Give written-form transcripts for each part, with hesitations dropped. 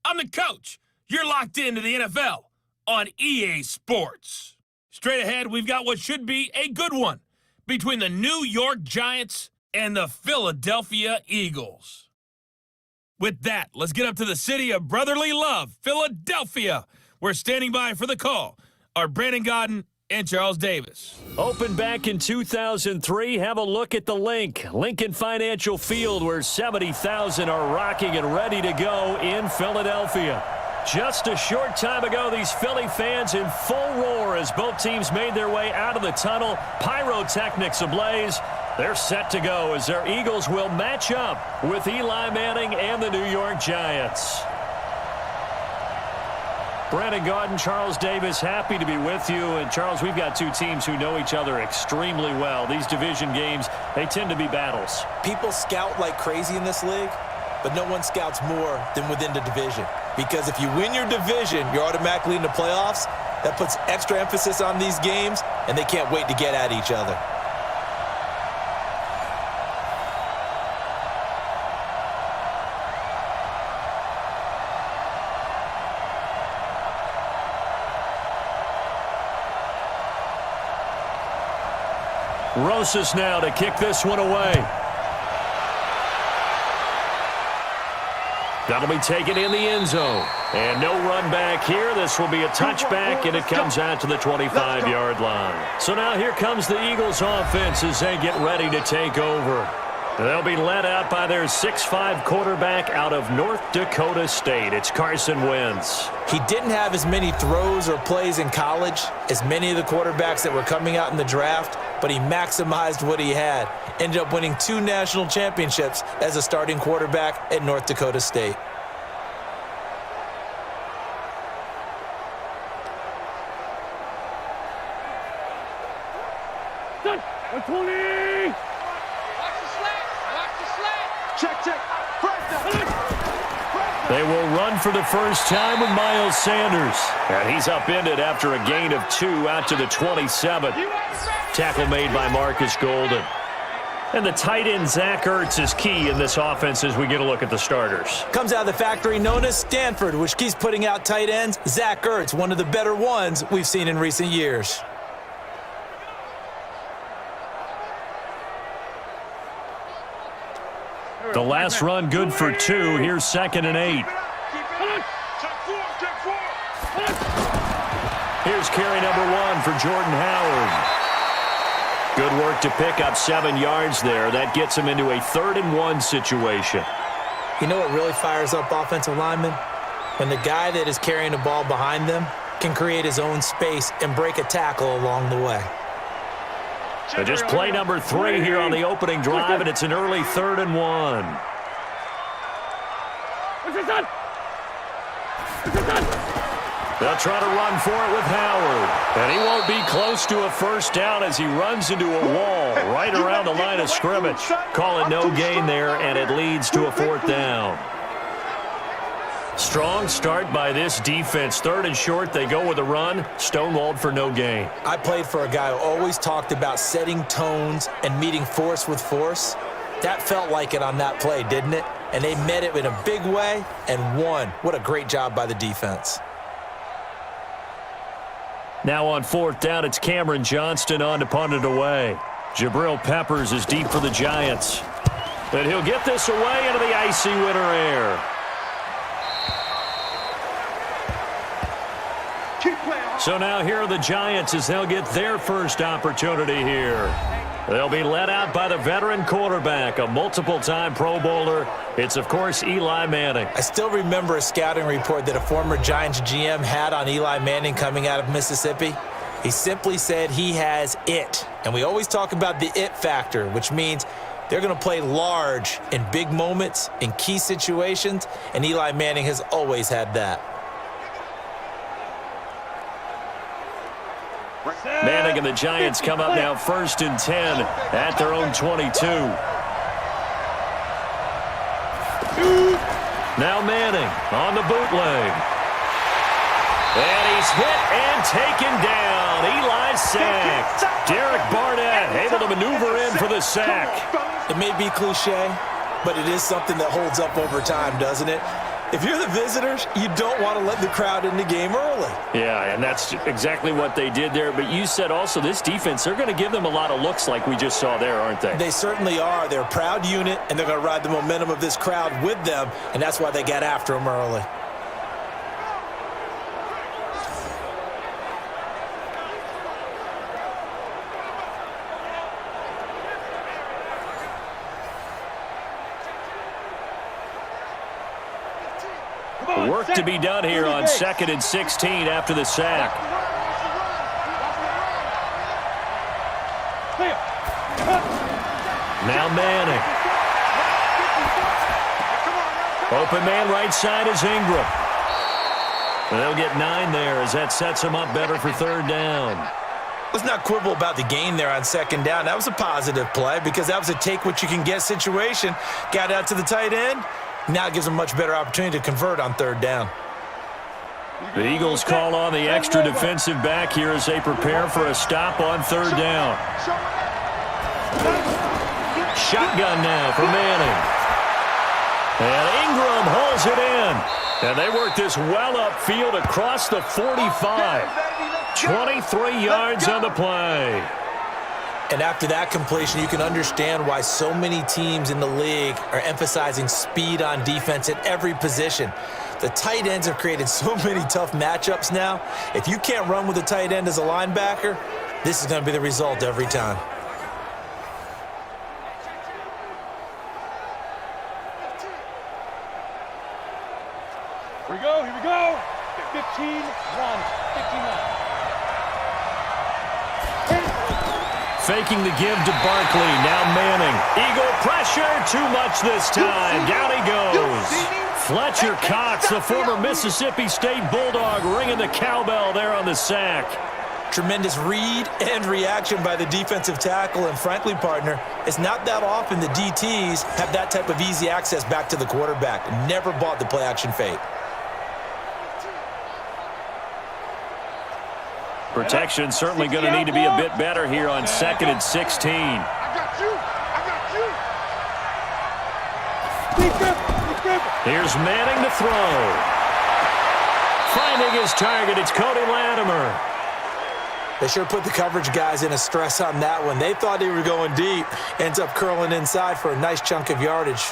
I'm the coach. You're locked into the NFL on EA Sports. Straight ahead, we've got what should be a good one between the New York Giants and the Philadelphia Eagles. With that, let's get up to the city of brotherly love, Philadelphia. We're standing by for the call are Brandon Godden and Charles Davis. Opened back in 2003. Have a look at the Lincoln Financial Field, where 70,000 are rocking and ready to go in Philadelphia. Just a short time ago, these Philly fans in full roar as both teams made their way out of the tunnel. Pyrotechnics ablaze. They're set to go as their Eagles will match up with Eli Manning and the New York Giants. Brandon Godden, Charles Davis, happy to be with you. And, Charles, we've got two teams who know each other extremely well. These division games, they tend to be battles. People scout like crazy in this league, but no one scouts more than within the division. Because if you win your division, you're automatically in the playoffs. That puts extra emphasis on these games, and they can't wait to get at each other. Rosas now to kick this one away. That'll be taken in the end zone. And no run back here. This will be a touchback, and it comes out to the 25-yard line. So now here comes the Eagles offense as they get ready to take over. They'll be led out by their 6'5" quarterback out of North Dakota State. It's Carson Wentz. He didn't have as many throws or plays in college as many of the quarterbacks that were coming out in the draft, but he maximized what he had. Ended up winning 2 national championships as a starting quarterback at North Dakota State. Done. 120. Check. They will run for the first time with Miles Sanders. And he's upended after a gain of 2 out to the 27. Tackle made by Marcus Golden. And the tight end, Zach Ertz, is key in this offense as we get a look at the starters. Comes out of the factory known as Stanford, which keeps putting out tight ends. Zach Ertz, one of the better ones we've seen in recent years. The last run good for 2. Here's 2nd and 8. Here's carry number 1 for Jordan Howard. Good work to pick up 7 yards there. That gets him into a 3rd and 1 situation. You know what really fires up offensive linemen? When the guy that is carrying the ball behind them can create his own space and break a tackle along the way. So just play number 3 here on the opening drive, and it's an early 3rd and 1. They'll try to run for it with Howard. And he won't be close to a first down as he runs into a wall right around the line of scrimmage. Call it no gain there, and it leads to a 4th down. Strong start by this defense. 3rd and short, they go with a run. Stonewalled for no gain. I played for a guy who always talked about setting tones and meeting force with force. That felt like it on that play, didn't it? And they met it in a big way and won. What a great job by the defense. Now on 4th down, it's Cameron Johnston on to punt it away. Jabril Peppers is deep for the Giants. And he'll get this away into the icy winter air. So now here are the Giants as they'll get their first opportunity here. They'll be led out by the veteran quarterback, a multiple-time Pro Bowler. It's, of course, Eli Manning. I still remember a scouting report that a former Giants GM had on Eli Manning coming out of Mississippi. He simply said he has it. And we always talk about the it factor, which means they're going to play large in big moments, in key situations, and Eli Manning has always had that. Manning and the Giants come up now 1st and 10 at their own 22. Now Manning on the bootleg. And he's hit and taken down. Eli sacked. Derek Barnett able to maneuver in for the sack. It may be cliche, but it is something that holds up over time, doesn't it? If you're the visitors, you don't want to let the crowd in the game early. Yeah, and that's exactly what they did there. But you said also this defense, they're going to give them a lot of looks like we just saw there, aren't they? They certainly are. They're a proud unit, and they're going to ride the momentum of this crowd with them, and that's why they got after them early. Work to be done here on 2nd and 16 after the sack. Now Manning. Open man right side is Ingram. And they'll get 9 there as that sets them up better for 3rd down. Let's not quibble about the gain there on 2nd down. That was a positive play because that was a take-what-you-can-get situation. Got out to the tight end. Now it gives them a much better opportunity to convert on 3rd down. The Eagles call on the extra defensive back here as they prepare for a stop on 3rd down. Shotgun now for Manning. And Ingram holds it in. And they work this well upfield across the 45. 23 yards on the play. And after that completion, you can understand why so many teams in the league are emphasizing speed on defense at every position. The tight ends have created so many tough matchups now. If you can't run with a tight end as a linebacker, this is going to be the result every time. Here we go, here we go. 15, run, 15, run. Faking the give to Barkley. Now Manning. Eagle pressure. Too much this time. Down he goes. Fletcher Cox, the former Mississippi State Bulldog, ringing the cowbell there on the sack. Tremendous read and reaction by the defensive tackle. And frankly, partner, it's not that often the DTs have that type of easy access back to the quarterback. Never bought the play-action fake. Protection certainly going to need to be a bit better here on 2nd and 16. I got you. Defense. Here's Manning to throw. Finding his target, it's Cody Latimer. They sure put the coverage guys in a stress on that one. They thought they were going deep. Ends up curling inside for a nice chunk of yardage.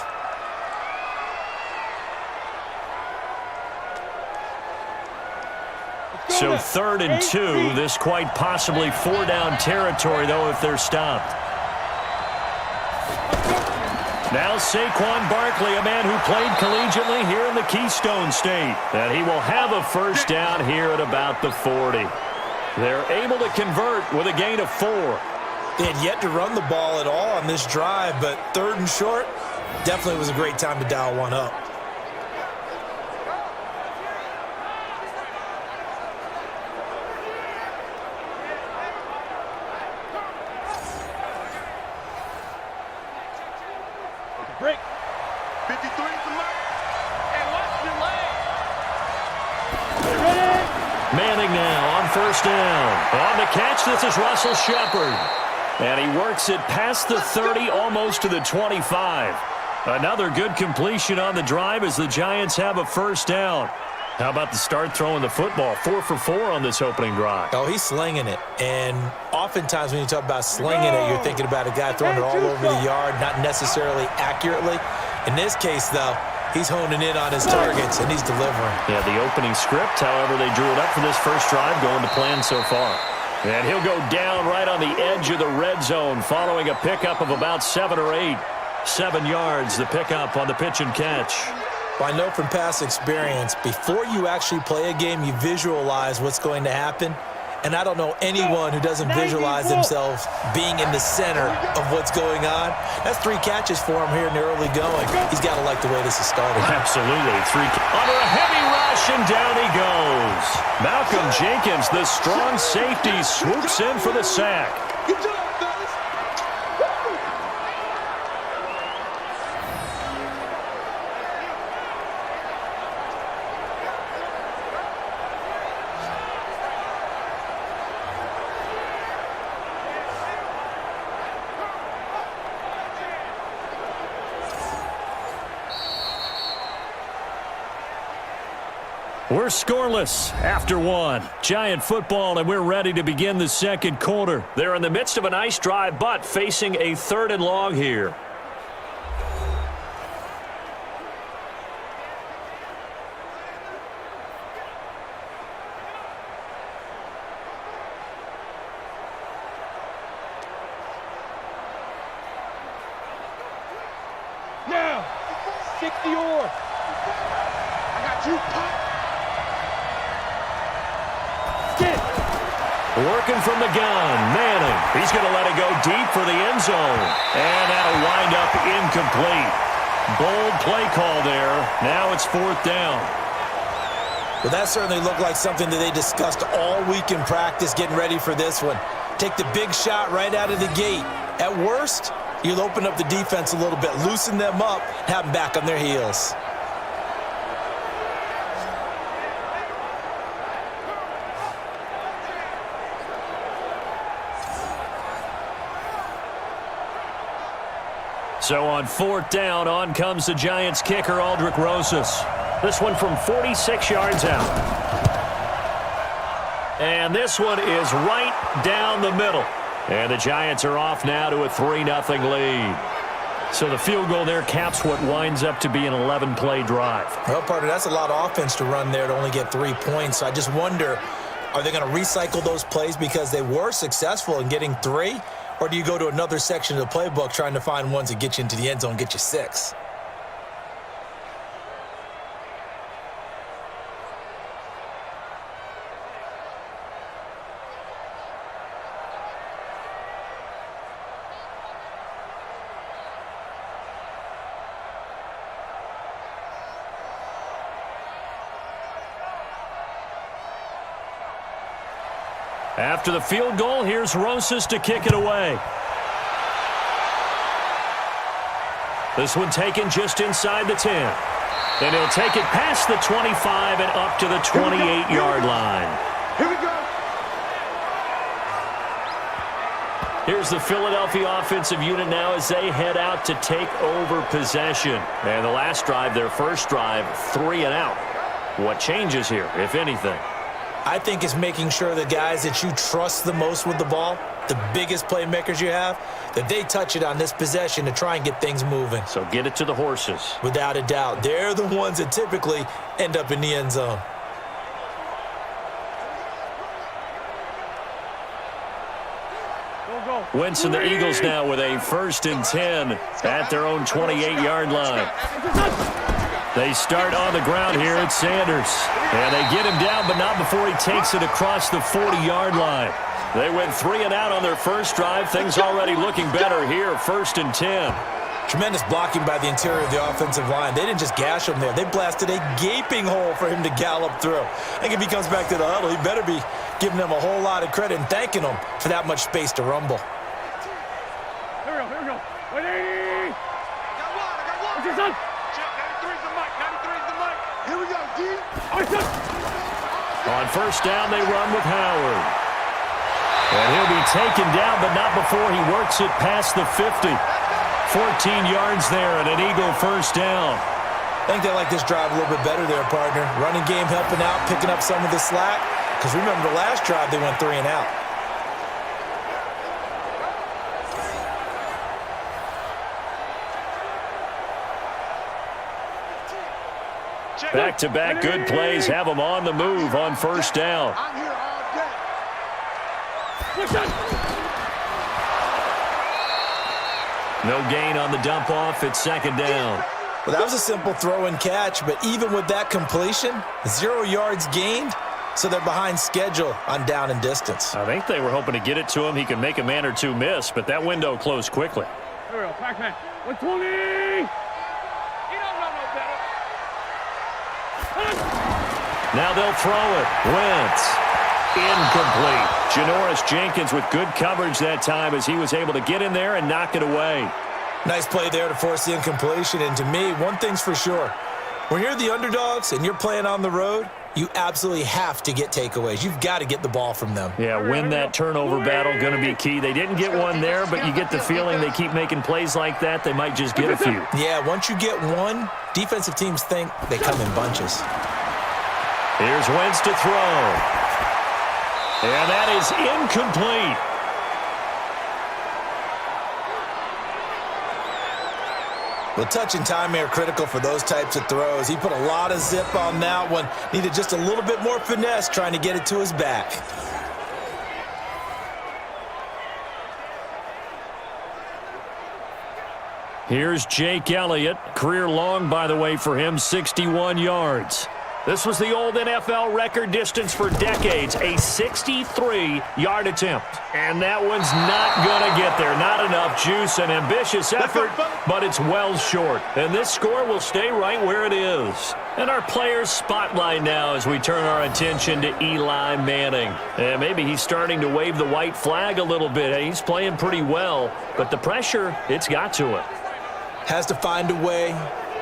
So 3rd and 2, this quite possibly 4-down territory, though, if they're stopped. Now Saquon Barkley, a man who played collegiately here in the Keystone State. And he will have a 1st down here at about the 40. They're able to convert with a gain of 4. They had yet to run the ball at all on this drive, but 3rd and short, definitely was a great time to dial one up. Break. 53 to left. And watch your leg. Ready? Manning now on 1st down. On the catch, this is Russell Shepard. And he works it past the 30, almost to the 25. Another good completion on the drive as the Giants have a 1st down. How about the start throwing the football? 4 for 4 on this opening drive. Oh, he's slinging it. And oftentimes when you talk about slinging it, you're thinking about a guy throwing it all over the yard, not necessarily accurately. In this case, though, he's honing in on his targets, and he's delivering. Yeah, the opening script, however, they drew it up for this first drive, going to plan so far. And he'll go down right on the edge of the red zone following a pickup of about 7 or 8. 7 yards, the pickup on the pitch and catch. Well, I know from past experience, before you actually play a game, you visualize what's going to happen. And I don't know anyone who doesn't visualize themselves being in the center of what's going on. That's 3 catches for him here in the early going. He's got to like the way this is starting. Absolutely. 3 under a heavy rush, and down he goes. Malcolm Jenkins, the strong safety, swoops in for the sack. Good job, fellas. We're scoreless after one. Giant football, and we're ready to begin the second quarter. They're in the midst of a nice drive, but facing a 3rd and long here. Now, 60 or. I got you, Pop. Working from the gun, Manning. He's going to let it go deep for the end zone. And that'll wind up incomplete. Bold play call there. Now it's 4th down. Well, that certainly looked like something that they discussed all week in practice getting ready for this one. Take the big shot right out of the gate. At worst, you'll open up the defense a little bit, loosen them up, have them back on their heels. So on 4th down, on comes the Giants kicker, Aldrich Rosas. This one from 46 yards out. And this one is right down the middle. And the Giants are off now to a 3-0 lead. So the field goal there caps what winds up to be an 11-play drive. Well, partner, that's a lot of offense to run there to only get 3 points. So I just wonder, are they going to recycle those plays because they were successful in getting 3? Or do you go to another section of the playbook trying to find ones that get you into the end zone and get you 6? After the field goal, here's Rosas to kick it away. This one taken just inside the 10. And he'll take it past the 25 and up to the 28-yard line. Here we go. Here's the Philadelphia offensive unit now as they head out to take over possession. And the last drive, their first drive, 3 and out. What changes here, if anything? I think it's making sure the guys that you trust the most with the ball, the biggest playmakers you have, that they touch it on this possession to try and get things moving. So get it to the horses. Without a doubt. They're the ones that typically end up in the end zone. Wentz and the Eagles now with a 1st and 10 at their own 28-yard line. They start on the ground here at Sanders. And they get him down, but not before he takes it across the 40-yard line. They went 3 and out on their first drive. Things already looking better here, 1st and 10. Tremendous blocking by the interior of the offensive line. They didn't just gash him there. They blasted a gaping hole for him to gallop through. I think if he comes back to the huddle, he better be giving them a whole lot of credit and thanking them for that much space to rumble. Here we go. 180. What's your son? Chip, 93's the mic. 93's the mic. Here we go, D. On 1st down, they run with Howard. And he'll be taken down, but not before he works it past the 50. 14 yards there and an Eagle 1st down. I think they like this drive a little bit better there, partner. Running game helping out, picking up some of the slack. Because remember, the last drive, they went 3 and out. Back-to-back good plays have them on the move on 1st down. I'm here all day. No gain on the dump-off. It's 2nd down. Well, that was a simple throw and catch, but even with that completion, 0 yards gained, so they're behind schedule on down and distance. I think they were hoping to get it to him. He could make a man or two miss, but that window closed quickly. Here we go, Pac-Man. 120. You don't know no better. Now they'll throw it. Wentz. Incomplete. Janoris Jenkins with good coverage that time as he was able to get in there and knock it away. Nice play there to force the incompletion. And to me, one thing's for sure. When you're the underdogs and you're playing on the road, you absolutely have to get takeaways. You've got to get the ball from them. Yeah, win that turnover battle, going to be key. They didn't get one there, but you get the feeling they keep making plays like that, they might just get a few. Yeah, once you get one, defensive teams think they come in bunches. Here's Wentz to throw. And that is incomplete. Well, touch and timing are critical for those types of throws. He put a lot of zip on that one. Needed just a little bit more finesse trying to get it to his back. Here's Jake Elliott. Career long, by the way, for him, 61 yards. This was the old NFL record distance for decades, a 63-yard attempt. And that one's not going to get there. Not enough juice, an ambitious effort, but it's well short. And this score will stay right where it is. And our players spotlight now as we turn our attention to Eli Manning. And maybe he's starting to wave the white flag a little bit. He's playing pretty well, but the pressure, it's got to it. Has to find a way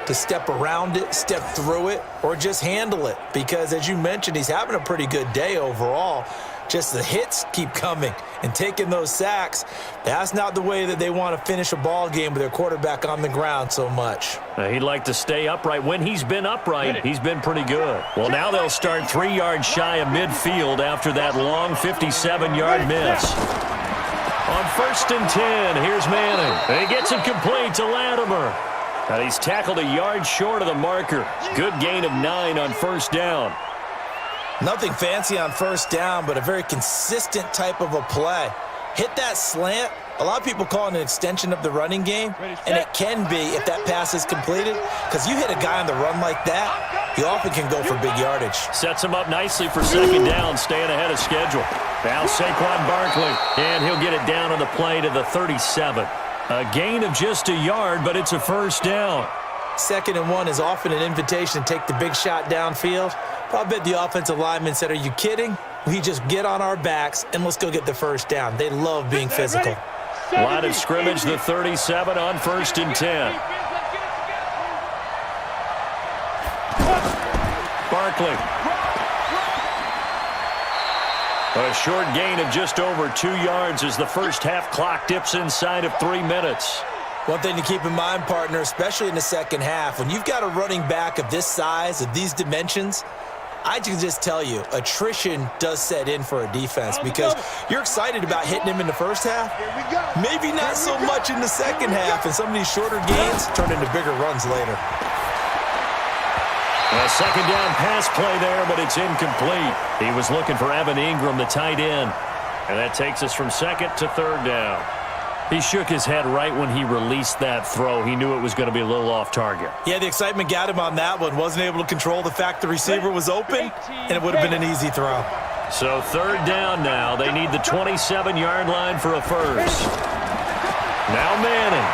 to step around it, step through it, or just handle it. Because, as you mentioned, he's having a pretty good day overall. Just the hits keep coming and taking those sacks. That's not the way that they want to finish a ball game with their quarterback on the ground so much. He'd like to stay upright. When he's been upright, he's been pretty good. Well, now they'll start 3 yards shy of midfield after that long 57-yard miss. On 1st and 10, here's Manning. He gets it complete to Latimer. And he's tackled a yard short of the marker. Good gain of 9 on 1st down. Nothing fancy on 1st down, but a very consistent type of a play. Hit that slant. A lot of people call it an extension of the running game, and it can be if that pass is completed, because you hit a guy on the run like that, he often can go for big yardage. Sets him up nicely for 2nd down, staying ahead of schedule. Now Saquon Barkley, and he'll get it down on the play to the 37. A gain of just a yard, but it's a 1st down. 2nd and 1 is often an invitation to take the big shot downfield. But I bet the offensive lineman said, are you kidding? We just get on our backs and let's go get the 1st down. They love being physical. Line of scrimmage, the 37 on 1st and 10. Barkley. A short gain of just over 2 yards as the first half clock dips inside of 3 minutes. One thing to keep in mind, partner, especially in the second half, when you've got a running back of this size, of these dimensions, I can just tell you, attrition does set in for a defense because you're excited about hitting him in the first half. Maybe not so much in the second half, and some of these shorter gains turn into bigger runs later. A 2nd down pass play there, but it's incomplete. He was looking for Evan Ingram, the tight end. And that takes us from 2nd to 3rd down. He shook his head right when he released that throw. He knew it was going to be a little off target. Yeah, the excitement got him on that one. Wasn't able to control the fact the receiver was open, and it would have been an easy throw. So 3rd down now. They need the 27-yard line for a 1st. Now Manning.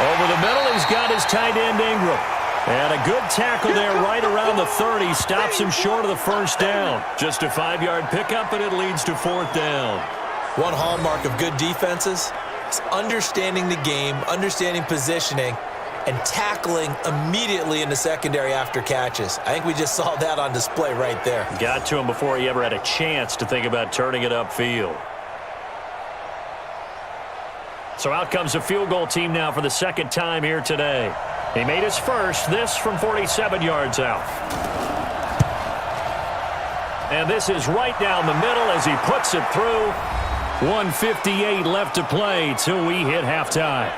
Over the middle, he's got his tight end Ingram. And a good tackle there right around the 30. Stops him short of the 1st down. Just a 5-yard pickup, and it leads to 4th down. One hallmark of good defenses is understanding the game, understanding positioning, and tackling immediately in the secondary after catches. I think we just saw that on display right there. Got to him before he ever had a chance to think about turning it upfield. So out comes a field goal team now for the 2nd time here today. He made his first, this from 47 yards out. And this is right down the middle as he puts it through. 1:58 left to play till we hit halftime.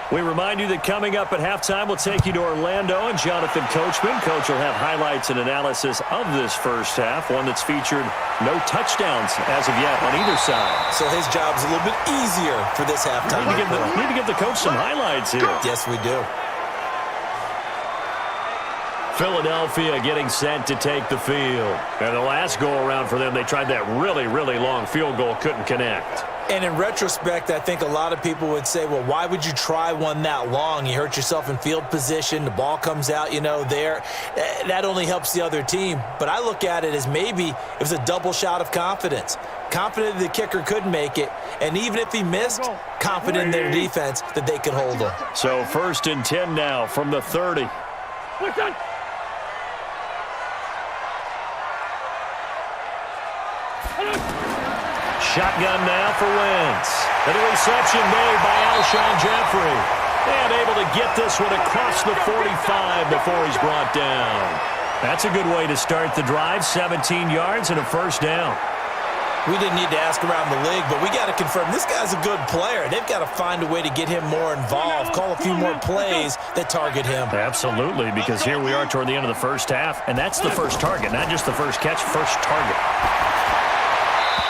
We remind you that coming up at halftime, we'll take you to Orlando and Jonathan Coachman. Coach will have highlights and analysis of this first half, one that's featured no touchdowns as of yet on either side. So his job's a little bit easier for this halftime. Need to give the coach some highlights here. Yes, we do. Philadelphia getting set to take the field. And the last go-around for them, they tried that really, really long field goal, couldn't connect. And in retrospect, I think a lot of people would say, well, why would you try one that long? You hurt yourself in field position. The ball comes out, there. That only helps the other team. But I look at it as maybe it was a double shot of confidence. Confident the kicker could make it. And even if he missed, confident in their defense that they could hold him. So 1st and 10 now from the 30. Shotgun now for Wentz. And a reception made by Alshon Jeffrey. And able to get this one across the 45 before he's brought down. That's a good way to start the drive. 17 yards and a first down. We didn't need to ask around the league, but we got to confirm this guy's a good player. They've got to find a way to get him more involved, call a few more plays that target him. Absolutely, because here we are toward the end of the first half, and that's the first target, not just the first catch, first target.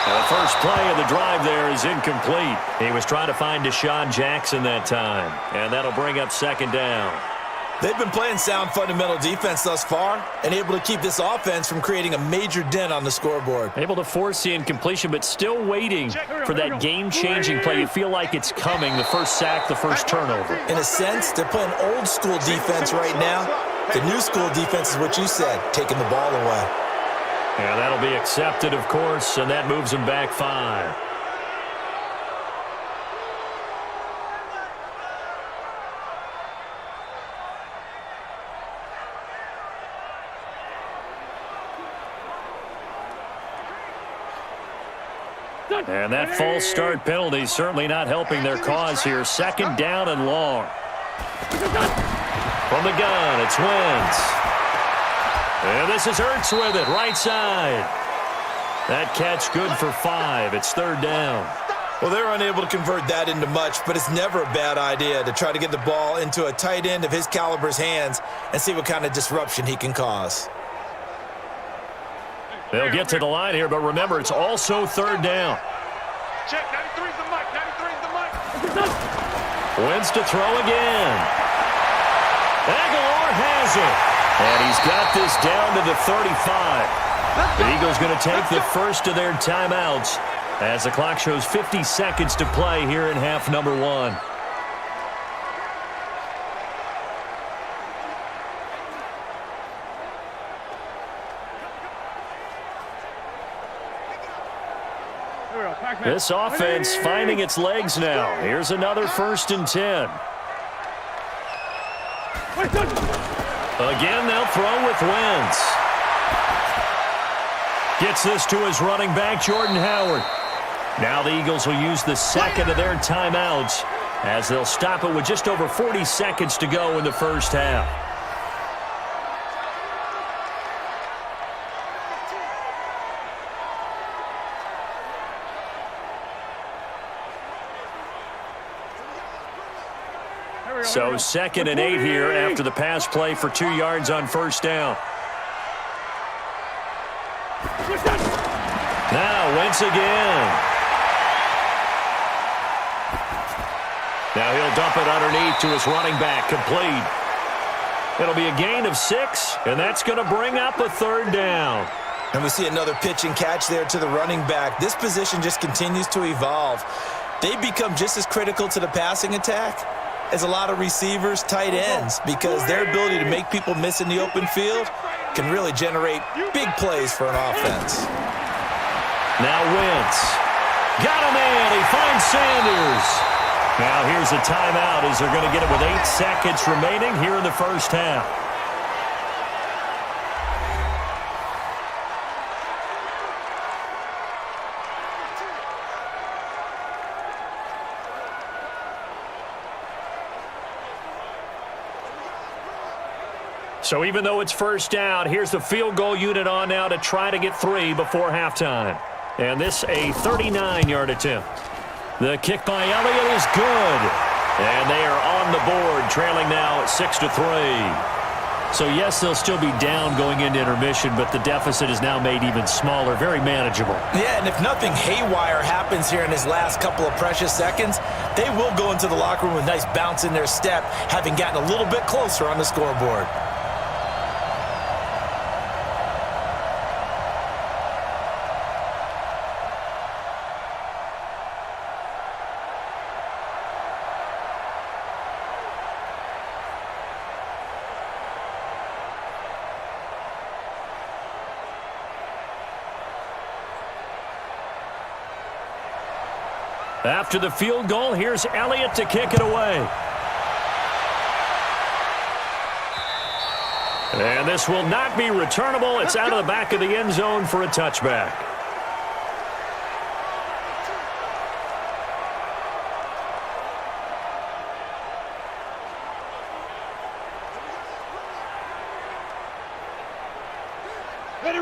The first play of the drive there is incomplete. He was trying to find Deshaun Jackson that time, and that'll bring up 2nd down. They've been playing sound fundamental defense thus far and able to keep this offense from creating a major dent on the scoreboard. Able to force the incompletion, but still waiting for that game-changing play. You feel like it's coming, the first sack, the first turnover. In a sense, they're playing old-school defense right now. The new-school defense is what you said, taking the ball away. And that'll be accepted, of course, and that moves them back 5. And that false start penalty is certainly not helping their cause here. 2nd down and long. From the gun, it's Wentz. And this is Ertz with it, right side. That catch good for 5. It's 3rd down. Well, they're unable to convert that into much, but it's never a bad idea to try to get the ball into a tight end of his caliber's hands and see what kind of disruption he can cause. They'll get to the line here, but remember, it's also 3rd down. Check, 93's the mic, 93's the mic. Wentz to throw again. Aguilar has it. And he's got this down to the 35. The Eagles going to take the first of their timeouts as the clock shows 50 seconds to play here in half number 1. This offense finding its legs now. Here's another 1st and 10. Again, they'll throw with Wentz. Gets this to his running back, Jordan Howard. Now the Eagles will use the 2nd of their timeouts as they'll stop it with just over 40 seconds to go in the first half. So 2nd and 8 here after the pass play for 2 yards on 1st down. Now Wentz again. Now he'll dump it underneath to his running back, complete. It'll be a gain of 6, and that's going to bring up a 3rd down. And we see another pitch and catch there to the running back. This position just continues to evolve. They become just as critical to the passing attack as a lot of receivers, tight ends, because their ability to make people miss in the open field can really generate big plays for an offense. Now Wentz. Got him in. He finds Sanders. Now here's a timeout as they're going to get it with 8 seconds remaining here in the first half. So even though it's 1st down, here's the field goal unit on now to try to get 3 before halftime. And this a 39-yard attempt. The kick by Elliott is good. And they are on the board, trailing now 6-3. So, yes, they'll still be down going into intermission, but the deficit is now made even smaller, very manageable. Yeah, and if nothing haywire happens here in his last couple of precious seconds, they will go into the locker room with a nice bounce in their step, having gotten a little bit closer on the scoreboard. After the field goal, here's Elliott to kick it away. And this will not be returnable. It's out of the back of the end zone for a touchback.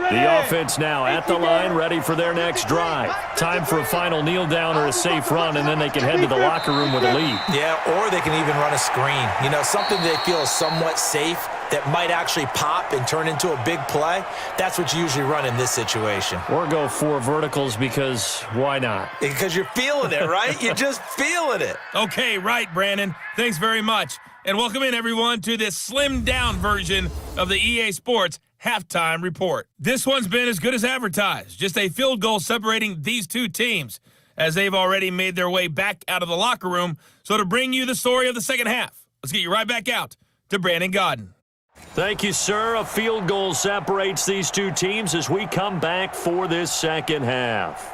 The offense now at the line, ready for their next drive. Time for a final kneel down or a safe run, and then they can head to the locker room with a lead. Yeah, or they can even run a screen. You know, something they feel is somewhat safe that might actually pop and turn into a big play. That's what you usually run in this situation. Or go 4 verticals because why not? Because you're feeling it, right? You're just feeling it. Okay, right, Brandon. Thanks very much. And welcome in, everyone, to this slimmed-down version of the EA Sports Halftime Report. This one's been as good as advertised. Just a field goal separating these two teams as they've already made their way back out of the locker room. So to bring you the story of the second half, let's get you right back out to Brandon Godden. Thank you, sir. A field goal separates these two teams as we come back for this second half.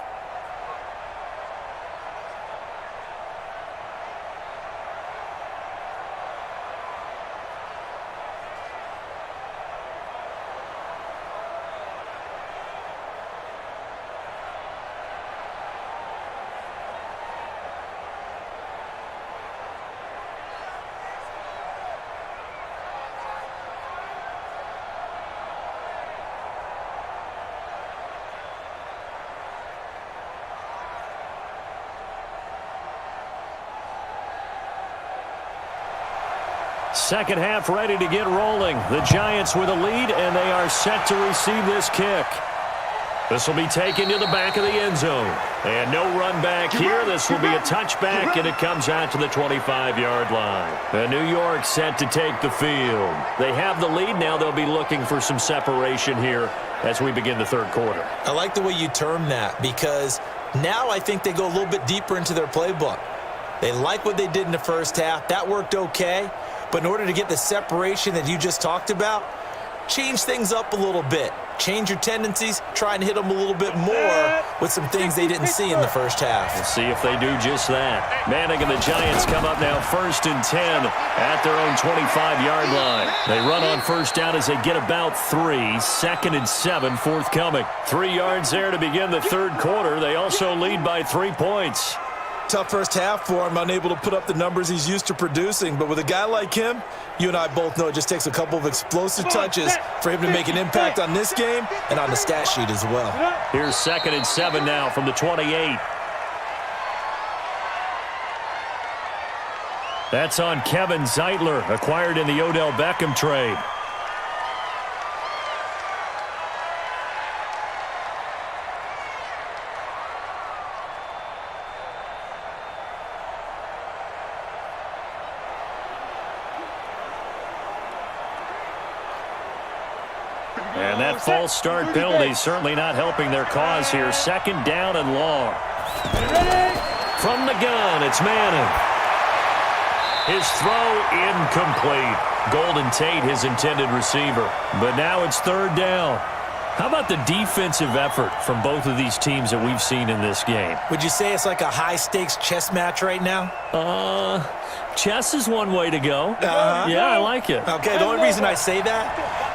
Second half ready to get rolling. The Giants with a lead, and they are set to receive this kick. This will be taken to the back of the end zone. And no run back here. This will be a touchback, and it comes out to the 25-yard line. And New York set to take the field. They have the lead. Now they'll be looking for some separation here as we begin the third quarter. I like the way you term that because now I think they go a little bit deeper into their playbook. They like what they did in the first half. That worked okay. But in order to get the separation that you just talked about, change things up a little bit. Change your tendencies, try and hit them a little bit more with some things they didn't see in the first half. We'll see if they do just that. Manning and the Giants come up now 1st and 10 at their own 25-yard line. They run on first down as they get about 3. 2nd and 7 forthcoming. 3 yards there to begin the third quarter. They also lead by 3 points. Tough first half for him, unable to put up the numbers he's used to producing. But with a guy like him, you and I both know it just takes a couple of explosive touches for him to make an impact on this game and on the stat sheet as well. Here's 2nd and 7 now from the 28. That's on Kevin Zeitler, acquired in the Odell Beckham trade. And that false start penalty certainly not helping their cause here. 2nd down and long. From the gun, it's Manning. His throw incomplete. Golden Tate, his intended receiver. But now it's 3rd down. How about the defensive effort from both of these teams that we've seen in this game? Would you say it's like a high-stakes chess match right now? Chess is one way to go. Yeah, I like it. Okay, the only reason I say that,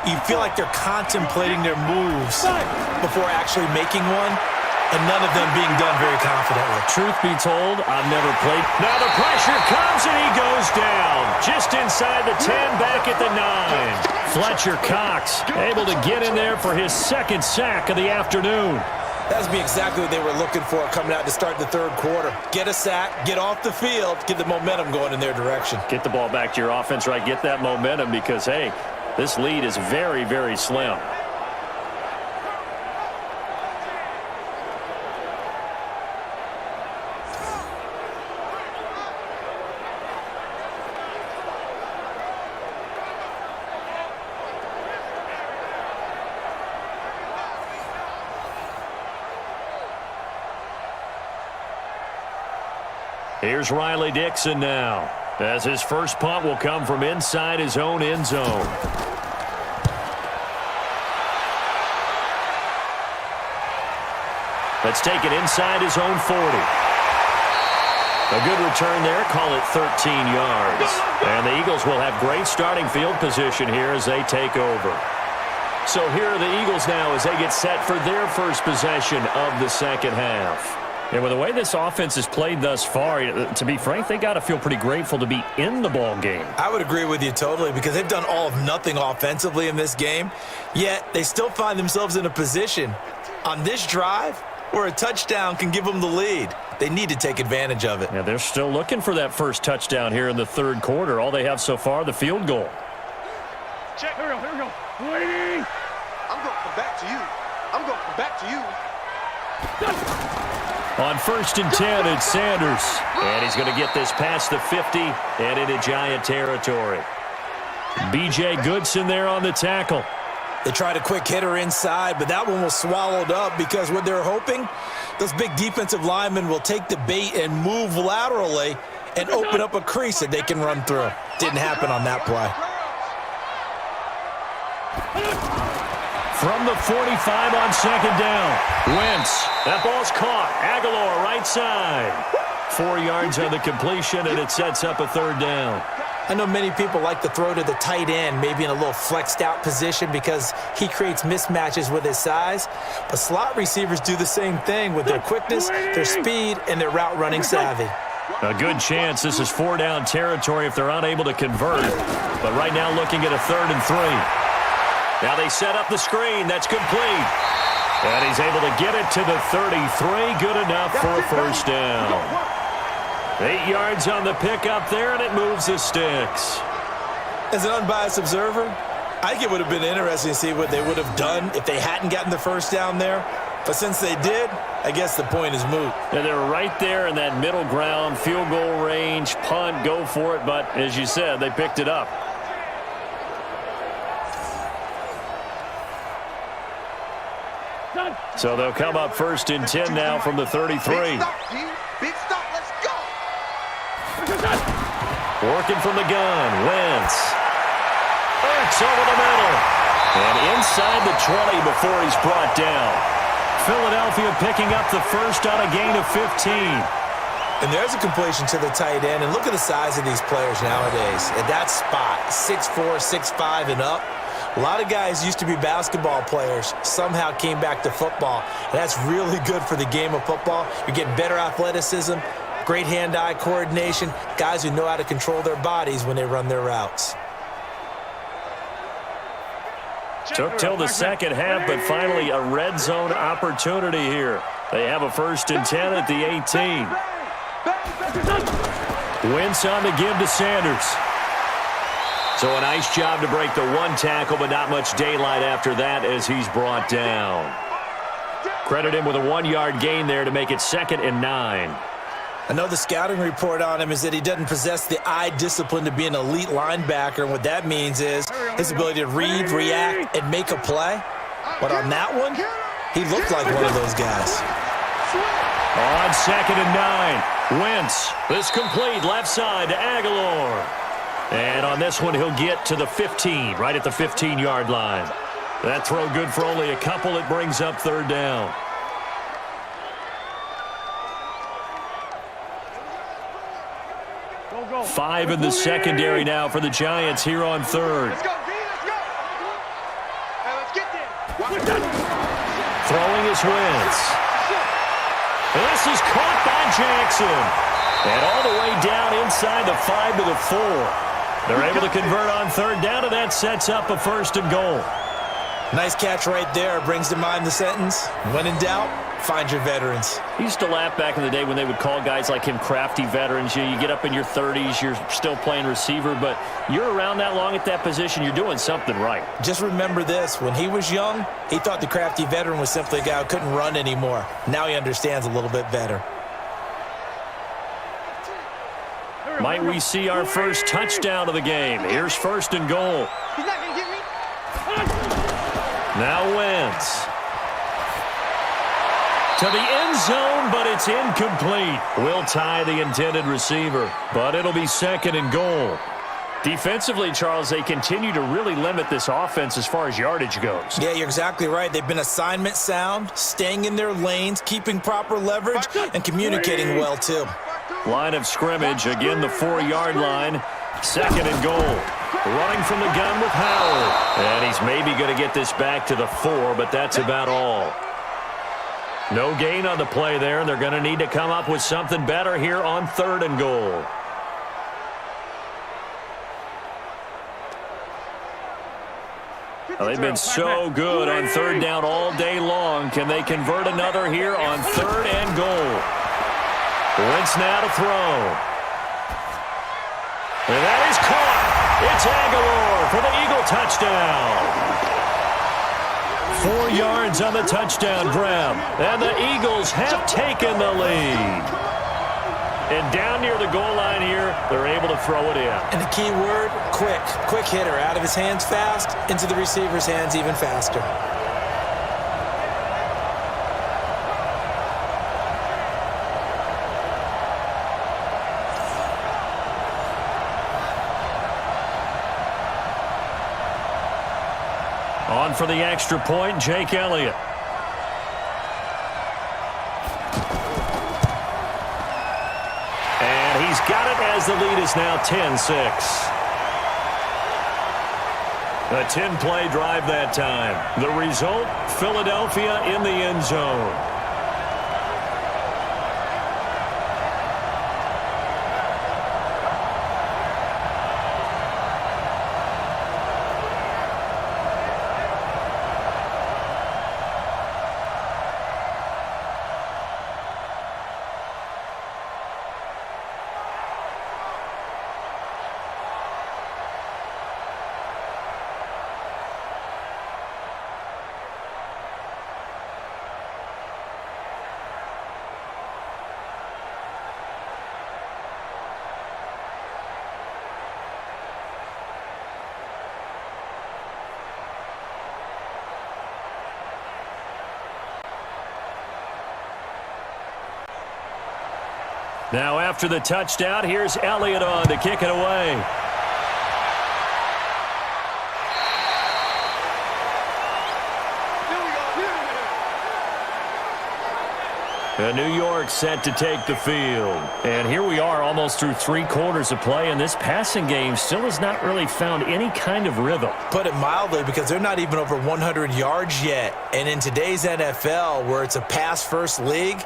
you feel like they're contemplating their moves before actually making one, and none of them being done very confidently. Truth be told, I've never played. Now the pressure comes, and he goes down. Just inside the 10, back at the 9. Fletcher Cox able to get in there for his 2nd sack of the afternoon. That's be exactly what they were looking for coming out to start the third quarter. Get a sack, get off the field, get the momentum going in their direction. Get the ball back to your offense, right? Get that momentum because, hey, this lead is very, very slim. Here's Riley Dixon now, as his first punt will come from inside his own end zone. Let's take it inside his own 40. A good return there, call it 13 yards. And the Eagles will have great starting field position here as they take over. So here are the Eagles now as they get set for their first possession of the second half. And with the way this offense has played thus far, to be frank, they got to feel pretty grateful to be in the ball game. I would agree with you totally because they've done all of nothing offensively in this game, yet they still find themselves in a position on this drive where a touchdown can give them the lead. They need to take advantage of it. Yeah, they're still looking for that first touchdown here in the third quarter. All they have so far, the field goal. Check. Here we go. Waiting. I'm going to come back to you. I'm going to come back to you. On 1st and 10, it's Sanders. And he's going to get this past the 50 and into Giant territory. B.J. Goodson there on the tackle. They tried a quick hitter inside, but that one was swallowed up because what they're hoping, those big defensive linemen will take the bait and move laterally and open up a crease that they can run through. Didn't happen on that play. From the 45 on second down. Wentz. That ball's caught. Aguilar right side. 4 yards on the completion, and it sets up a third down. I know many people like to throw to the tight end, maybe in a little flexed out position because he creates mismatches with his size. But slot receivers do the same thing with their quickness, their speed, and their route running savvy. A good chance this is 4 down territory if they're unable to convert. But right now looking at a 3rd and 3. Now they set up the screen. That's complete. And he's able to get it to the 33. Good enough for a first down. 8 yards on the pickup there, and it moves the sticks. As an unbiased observer, I think it would have been interesting to see what they would have done if they hadn't gotten the first down there. But since they did, I guess the point is moot. And they're right there in that middle ground, field goal range, punt, go for it. But as you said, they picked it up. So they'll come up 1st and 10 now from the 33. Big stop, let's go. Working from the gun, Wentz. Ertz over the middle. And inside the 20 before he's brought down. Philadelphia picking up the first on a gain of 15. And there's a completion to the tight end. And look at the size of these players nowadays. At that spot, 6'4", 6'5", and up. A lot of guys used to be basketball players, somehow came back to football. And that's really good for the game of football. You're getting better athleticism, great hand-eye coordination, guys who know how to control their bodies when they run their routes. Took till the second half, but finally a red zone opportunity here. They have a 1st and 10 at the 18. Wentz on the give to Sanders. So a nice job to break the one tackle, but not much daylight after that as he's brought down. Credit him with a 1-yard gain there to make it 2nd and 9. I know the scouting report on him is that he doesn't possess the eye discipline to be an elite linebacker, and what that means is his ability to read, react, and make a play. But on that one, he looked like one of those guys. On 2nd and 9, Wentz. This complete left side to Aguilar. And on this one, he'll get to the 15, right at the 15-yard line. That throw good for only a couple. It brings up 3rd down. Go. 5 in the secondary now for the Giants here on 3rd. Let's go, D, let's go. Hey, let's get there. Throwing his Wentz. This is caught by Jackson. And all the way down inside the 5 to the 4. They're able to convert on 3rd down, and that sets up a 1st and goal. Nice catch right there. Brings to mind the sentence, when in doubt, Find your veterans. He used to laugh back in the day when they would call guys like him crafty veterans. You get up in your 30s, you're still playing receiver, but you're around that long at that position, you're doing something right. Just remember this. When he was young, he thought the crafty veteran was simply a guy who couldn't run anymore. Now he understands a little bit better. Might we see our first touchdown of the game? Here's first and goal. He's not going to get me. Now Wentz. To the end zone, but it's incomplete. Will tie the intended receiver, but it'll be second and goal. Defensively, Charles, they continue to really limit this offense as far as yardage goes. Yeah, you're exactly right. They've been assignment sound, staying in their lanes, keeping proper leverage, and communicating well, too. Line of scrimmage, again the 4-yard line. Second and goal. Running from the gun with Howard. And he's maybe going to get this back to the 4, but that's about all. No gain on the play there, and they're going to need to come up with something better here on third and goal. Well, they've been so good on third down all day long. Can they convert another here on third and goal? Wentz now to throw. And that is caught. It's Aguilar for the Eagle touchdown. 4 yards on the touchdown grab. And the Eagles have taken the lead. And down near the goal line here, they're able to throw it in. And the key word, quick. Quick hitter. Out of his hands fast, into the receiver's hands even faster. On for the extra point, Jake Elliott. And he's got it as the lead is now 10-6. A 10-play drive that time. The result, Philadelphia in the end zone. Now after the touchdown, here's Elliott on to kick it away. And New York set to take the field. And here we are almost through 3 quarters of play, and this passing game still has not really found any kind of rhythm. Put it mildly, because they're not even over 100 yards yet. And in today's NFL, where it's a pass-first league,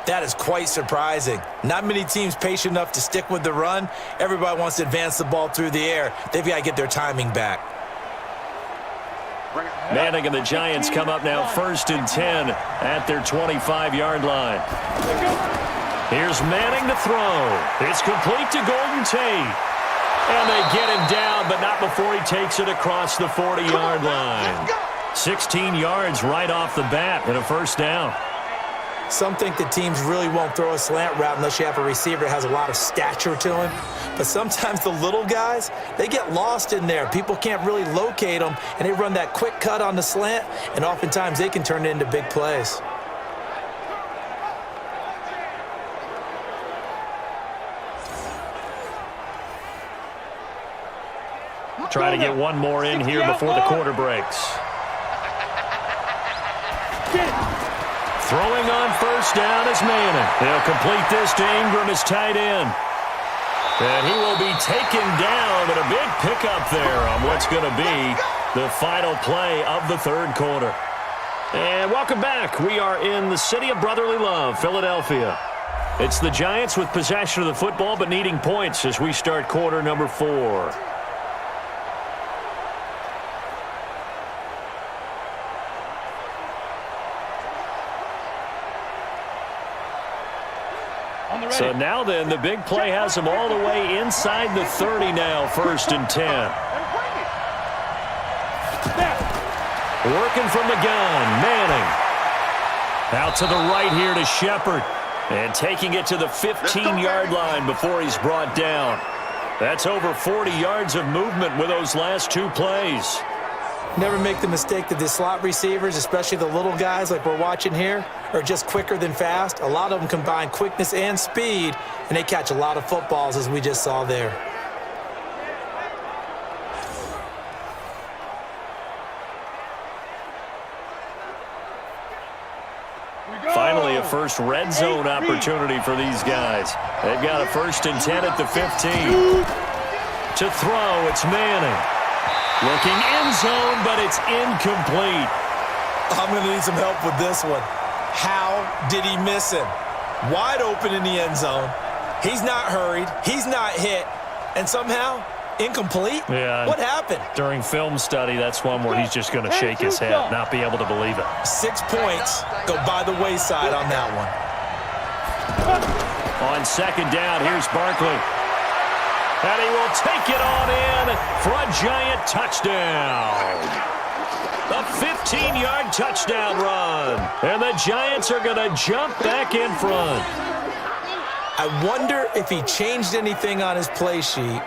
that is quite surprising. Not many teams patient enough to stick with the run. Everybody wants to advance the ball through the air. They've got to get their timing back. Manning and the Giants come up now 1st and 10 at their 25-yard line. Here's Manning to throw. It's complete to Golden Tate. And they get him down, but not before he takes it across the 40-yard line. 16 yards right off the bat and a first down. Some think that teams really won't throw a slant route unless you have a receiver that has a lot of stature to him. But sometimes the little guys, they get lost in there. People can't really locate them, and they run that quick cut on the slant, and oftentimes they can turn it into big plays. Try to get one more in here before the quarter breaks. Throwing on first down is Manning. They'll complete this to Ingram as tight end. And he will be taken down, but a big pickup there on what's going to be the final play of the third quarter. And welcome back. We are in the city of brotherly love, Philadelphia. It's the Giants with possession of the football, but needing points as we start quarter number 4. So now then, the big play has him all the way inside the 30 now, 1st and 10. Working from the gun, Manning. Out to the right here to Shepard. And taking it to the 15-yard line before he's brought down. That's over 40 yards of movement with those last 2 plays. Never make the mistake that the slot receivers, especially the little guys like we're watching here, are just quicker than fast. A lot of them combine quickness and speed, and they catch a lot of footballs, as we just saw there. Finally, a first red zone opportunity for these guys. They've got a 1st and 10 at the 15. To throw, it's Manning. Looking end zone, but it's incomplete. I'm going to need some help with this one. How did he miss him? Wide open in the end zone. He's not hurried. He's not hit. And somehow, incomplete? Yeah. What happened? During film study, that's one where he's just going to shake his head, not be able to believe it. 6 points go by the wayside on that one. On 2nd down, here's Barkley. And he will take it on in for a giant touchdown. A 15-yard touchdown run. And the Giants are going to jump back in front. I wonder if he changed anything on his play sheet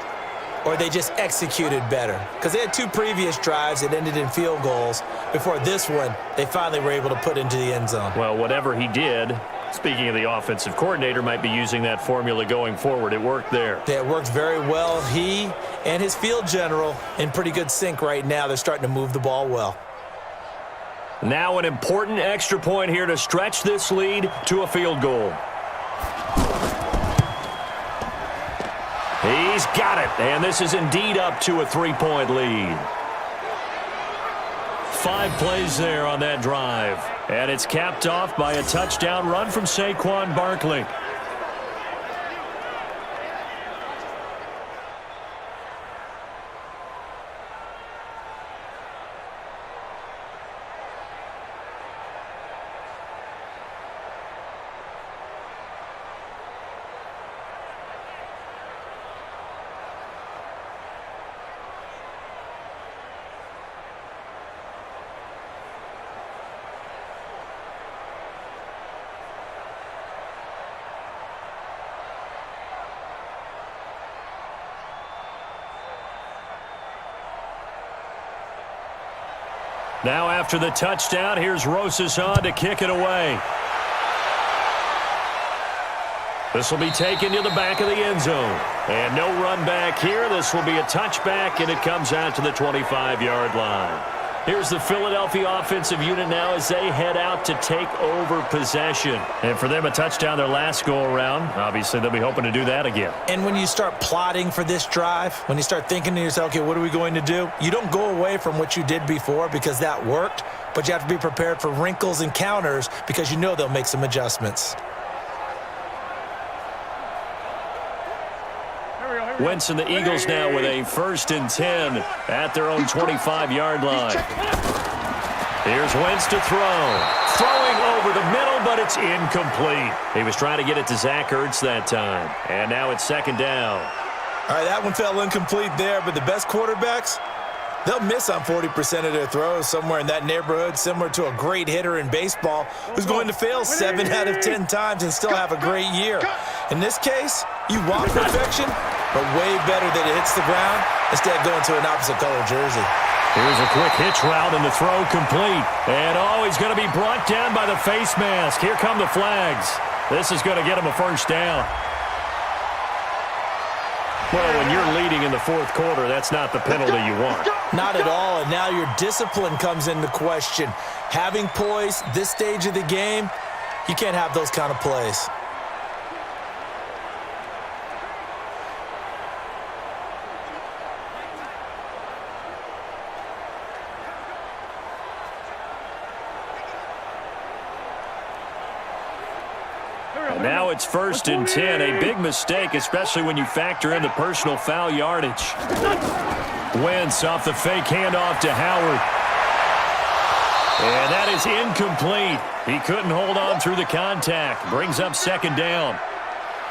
or they just executed better. Because they had 2 previous drives that ended in field goals. Before this one, they finally were able to put into the end zone. Well, whatever he did, speaking of the offensive coordinator, might be using that formula going forward. It worked there. It worked very well. He and his field general in pretty good sync right now. They're starting to move the ball well. Now an important extra point here to stretch this lead to a field goal. He's got it, and this is indeed up to a 3-point lead. 5 plays there on that drive, and it's capped off by a touchdown run from Saquon Barkley. Now after the touchdown, here's Rosas on to kick it away. This will be taken to the back of the end zone. And no run back here. This will be a touchback, and it comes out to the 25-yard line. Here's the Philadelphia offensive unit now as they head out to take over possession. And for them, a touchdown their last go-around. Obviously, they'll be hoping to do that again. And when you start plotting for this drive, when you start thinking to yourself, okay, what are we going to do? You don't go away from what you did before because that worked, but you have to be prepared for wrinkles and counters because you know they'll make some adjustments. Wentz and the Eagles now with a 1st and 10 at their own 25-yard line. Here's Wentz to throw. Throwing over the middle, but it's incomplete. He was trying to get it to Zach Ertz that time. And now it's 2nd down. All right, that one fell incomplete there, but the best quarterbacks, they'll miss on 40% of their throws, somewhere in that neighborhood, similar to a great hitter in baseball who's going to fail 7 out of 10 times and still have a great year. In this case, you want perfection, but way better that it hits the ground instead of going to an opposite color jersey. Here's a quick hitch route and the throw complete. And he's going to be brought down by the face mask. Here come the flags. This is going to get him a 1st down. Well, when you're leading in the 4th quarter, that's not the penalty you want. Not at all, and now your discipline comes into question. Having poise this stage of the game, you can't have those kind of plays. Now it's 1st and 10, a big mistake, especially when you factor in the personal foul yardage. Wentz off the fake handoff to Howard. And that is incomplete. He couldn't hold on through the contact. Brings up 2nd down.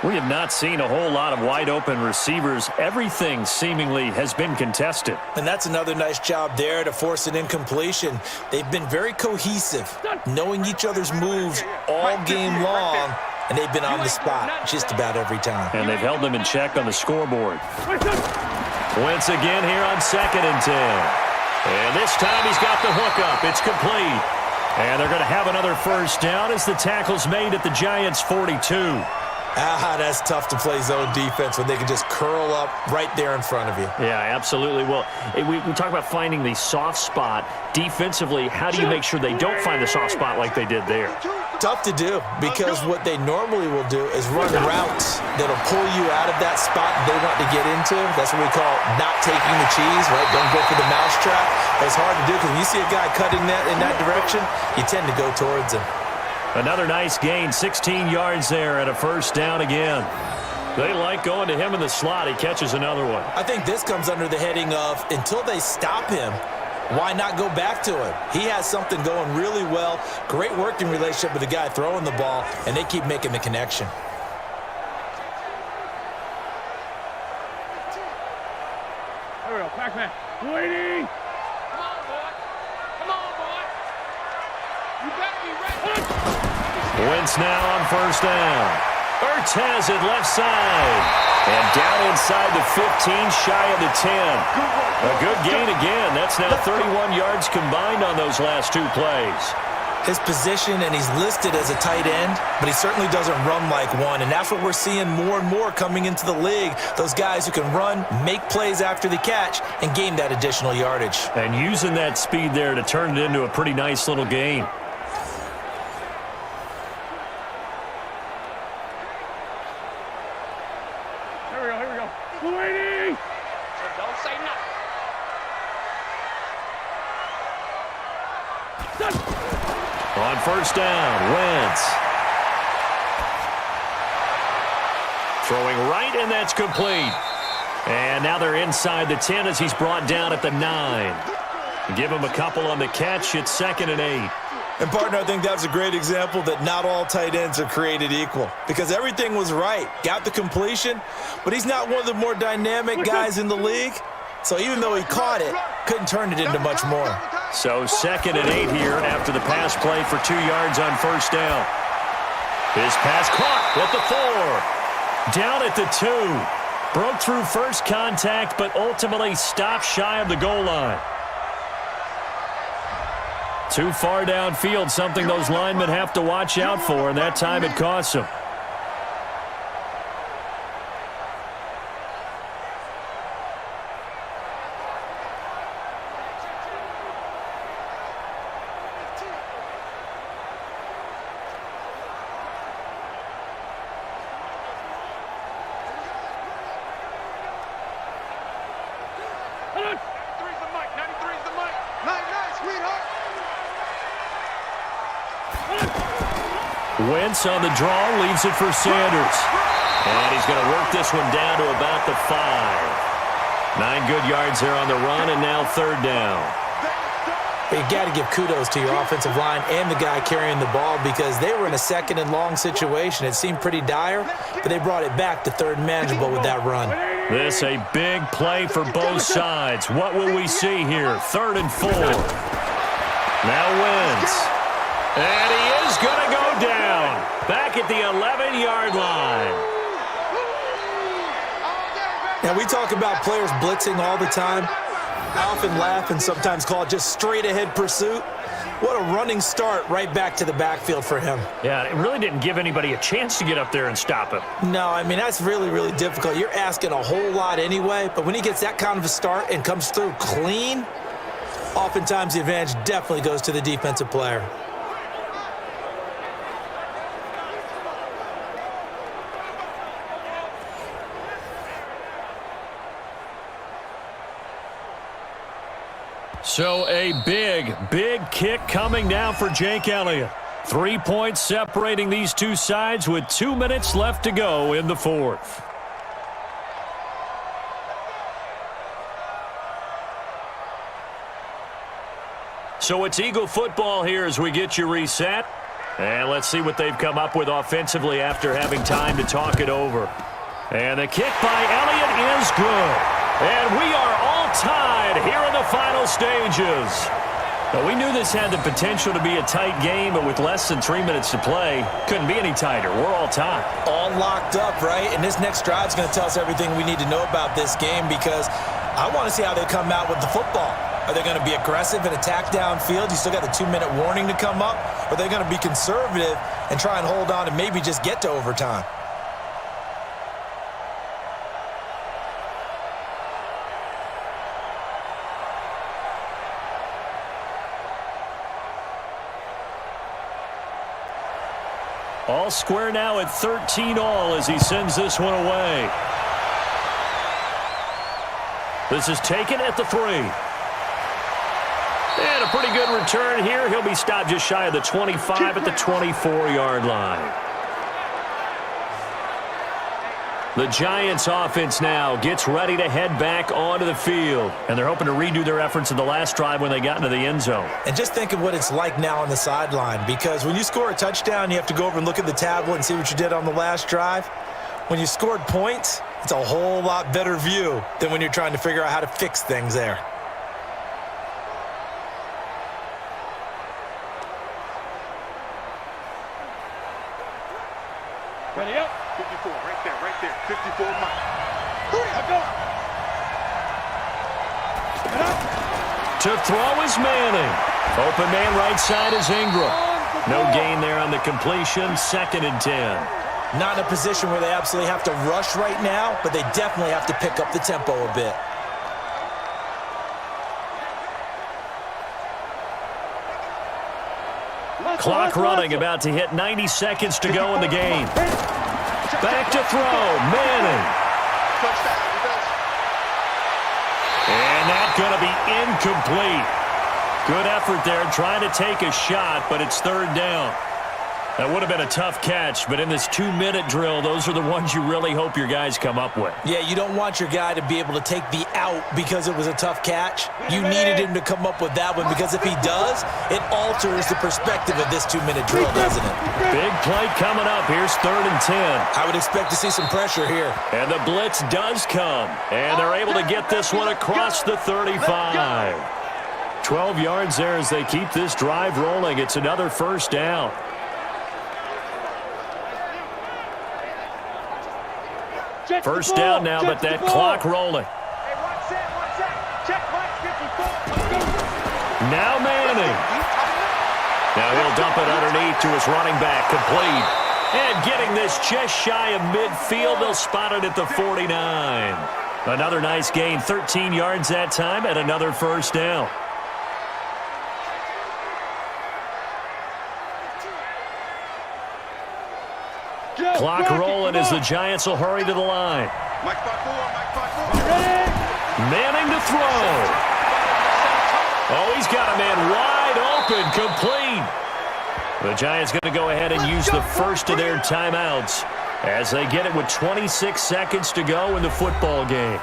We have not seen a whole lot of wide-open receivers. Everything seemingly has been contested. And that's another nice job there to force an incompletion. They've been very cohesive, knowing each other's moves all game long, and they've been on the spot just about every time. And they've held them in check on the scoreboard. Wentz again here on 2nd and 10. And this time he's got the hook up. It's complete. And they're going to have another first down as the tackle's made at the Giants' 42. That's tough to play zone defense when they can just curl up right there in front of you. Yeah, absolutely. Well, we talk about finding the soft spot. Defensively, how do you make sure they don't find the soft spot like they did there? Tough to do, because what they normally will do is run routes that'll pull you out of that spot they want to get into. That's what we call not taking the cheese, right? Don't go for the mousetrap. It's hard to do because when you see a guy cutting that in that direction, you tend to go towards him. Another nice gain, 16 yards there and a first down again. They like going to him in the slot. He catches another one. I think this comes under the heading of until they stop him, why not go back to him? He has something going really well, great working relationship with the guy throwing the ball, and they keep making the connection. There we go, Pac-Man. 280. Wentz now on first down. Ertz has it left side. And down inside the 15, shy of the 10. A good gain again. That's now 31 yards combined on those last two plays. His position, and he's listed as a tight end, but he certainly doesn't run like one, and that's what we're seeing more and more coming into the league. Those guys who can run, make plays after the catch, and gain that additional yardage. And using that speed there to turn it into a pretty nice little gain. Here we go. 280. Don't say nothing. On first down, Wentz. Throwing right, and that's complete. And now they're inside the 10 as he's brought down at the 9. Give him a couple on the catch. It's 2nd and 8. And, partner, I think that's a great example that not all tight ends are created equal, because everything was right. Got the completion, but he's not one of the more dynamic guys in the league. So even though he caught it, couldn't turn it into much more. So 2nd and 8 here after the pass play for 2 yards on first down. His pass caught at the 4. Down at the 2. Broke through first contact, but ultimately stopped shy of the goal line. Too far downfield, something those linemen have to watch out for, and that time it costs them. Wentz on the draw, leaves it for Sanders. And he's going to work this one down to about the 5. 9 good yards there on the run, and now 3rd down. You got to give kudos to your offensive line and the guy carrying the ball, because they were in a 2nd and long situation. It seemed pretty dire, but they brought it back to 3rd and manageable with that run. This a big play for both sides. What will we see here? 3rd and 4. Now Wentz. And he is going to go down. Back at the 11-yard line. Now, we talk about players blitzing all the time. I often laugh and sometimes call it just straight-ahead pursuit. What a running start right back to the backfield for him. Yeah, it really didn't give anybody a chance to get up there and stop him. No, I mean, that's really, really difficult. You're asking a whole lot anyway, but when he gets that kind of a start and comes through clean, oftentimes the advantage definitely goes to the defensive player. So a big, big kick coming now for Jake Elliott. 3 points separating these two sides with 2 minutes left to go in the 4th. So it's Eagle football here as we get you reset. And let's see what they've come up with offensively after having time to talk it over. And the kick by Elliott is good. And we are all tied here in the final stages. But we knew this had the potential to be a tight game, but with less than 3 minutes to play, couldn't be any tighter. We're all tied. All locked up, right? And this next drive is going to tell us everything we need to know about this game, because I want to see how they come out with the football. Are they going to be aggressive and attack downfield? You still got the 2-minute warning to come up. Or are they going to be conservative and try and hold on and maybe just get to overtime? All square now at 13-all as he sends this one away. This is taken at the 3. And a pretty good return here. He'll be stopped just shy of the 25 at the 24-yard line. The Giants offense now gets ready to head back onto the field. And they're hoping to redo their efforts in the last drive when they got into the end zone. And just think of what it's like now on the sideline, because when you score a touchdown, you have to go over and look at the tablet and see what you did on the last drive. When you scored points, it's a whole lot better view than when you're trying to figure out how to fix things there. Ready up. 54, right there. 54, Mike. Hurry up, go. To throw is Manning. Open man right side is Ingram. No gain there on the completion. 2nd and 10. Not in a position where they absolutely have to rush right now, but they definitely have to pick up the tempo a bit. Clock running, about to hit 90 seconds to go in the game. Back to throw, Manning. And that's going to be incomplete. Good effort there, trying to take a shot, but it's 3rd down. That would have been a tough catch, but in this 2-minute drill, those are the ones you really hope your guys come up with. Yeah, you don't want your guy to be able to take the out because it was a tough catch. You needed him to come up with that one, because if he does, it alters the perspective of this 2-minute drill, doesn't it? Big play coming up. Here's 3rd and 10. I would expect to see some pressure here. And the blitz does come, and they're able to get this one across the 35. 12 yards there as they keep this drive rolling. It's another 1st down. First down now, but that clock rolling. Hey, watch that. Check Mike, 54. Now Manning. Now he'll dump it underneath to his running back, complete. And getting this just shy of midfield, they'll spot it at the 49. Another nice gain, 13 yards that time, and another 1st down. Clock rolling as the Giants will hurry to the line. Mike 5-4. Manning to throw. Oh, he's got a man wide open, complete. The Giants going to go ahead and use the first of their timeouts as they get it with 26 seconds to go in the football game.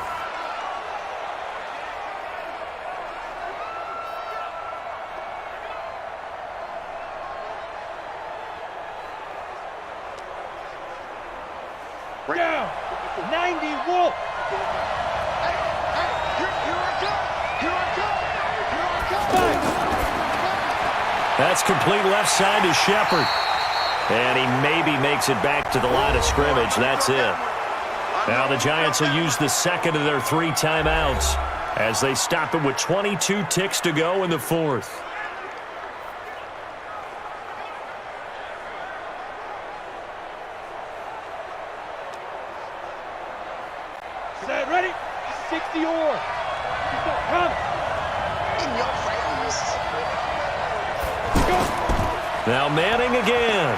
Down. 90 Wolf. That's complete left side to Shepard. And he maybe makes it back to the line of scrimmage. That's it. Now the Giants will use the 2nd of their 3 timeouts as they stop it with 22 ticks to go in the 4th. Set, ready? 60 or. Come. In your face. Now Manning again.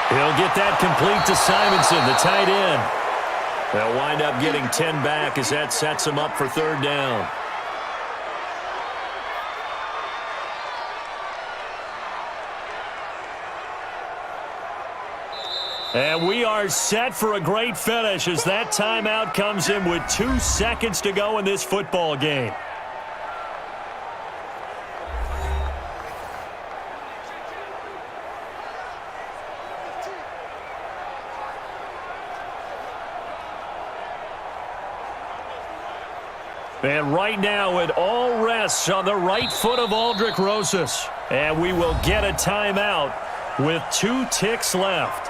He'll get that complete to Simonson, the tight end. They'll wind up getting 10 back as that sets them up for 3rd down. And we are set for a great finish as that timeout comes in with 2 seconds to go in this football game. And right now, it all rests on the right foot of Aldrick Rosas. And we will get a timeout with 2 ticks left.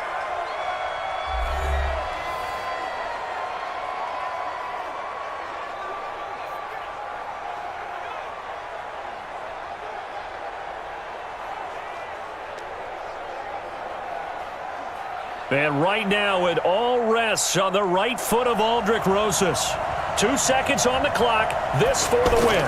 And right now, it all rests on the right foot of Aldrick Rosas. 2 seconds on the clock. This for the win.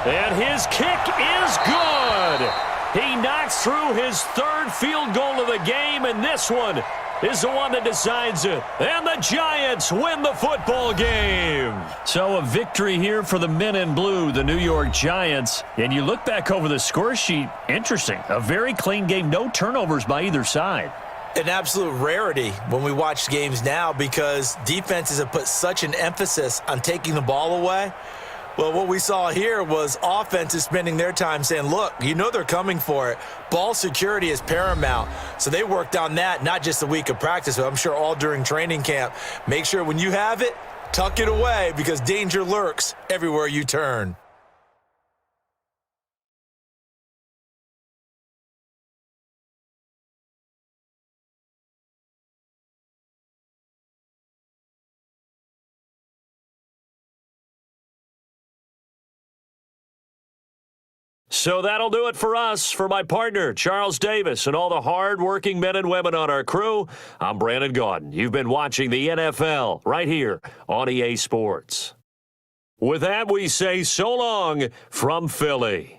And his kick is good. He knocks through his 3rd field goal of the game, and this one is the one that decides it. And the Giants win the football game. So a victory here for the men in blue, the New York Giants. And you look back over the score sheet, interesting. A very clean game, no turnovers by either side. An absolute rarity when we watch games now because defenses have put such an emphasis on taking the ball away. Well, what we saw here was offenses spending their time saying, look, you know they're coming for it. Ball security is paramount. So they worked on that, not just a week of practice, but I'm sure all during training camp. Make sure when you have it, tuck it away because danger lurks everywhere you turn. So that'll do it for us. For my partner, Charles Davis, and all the hard-working men and women on our crew, I'm Brandon Gaudin. You've been watching the NFL right here on EA Sports. With that, we say so long from Philly.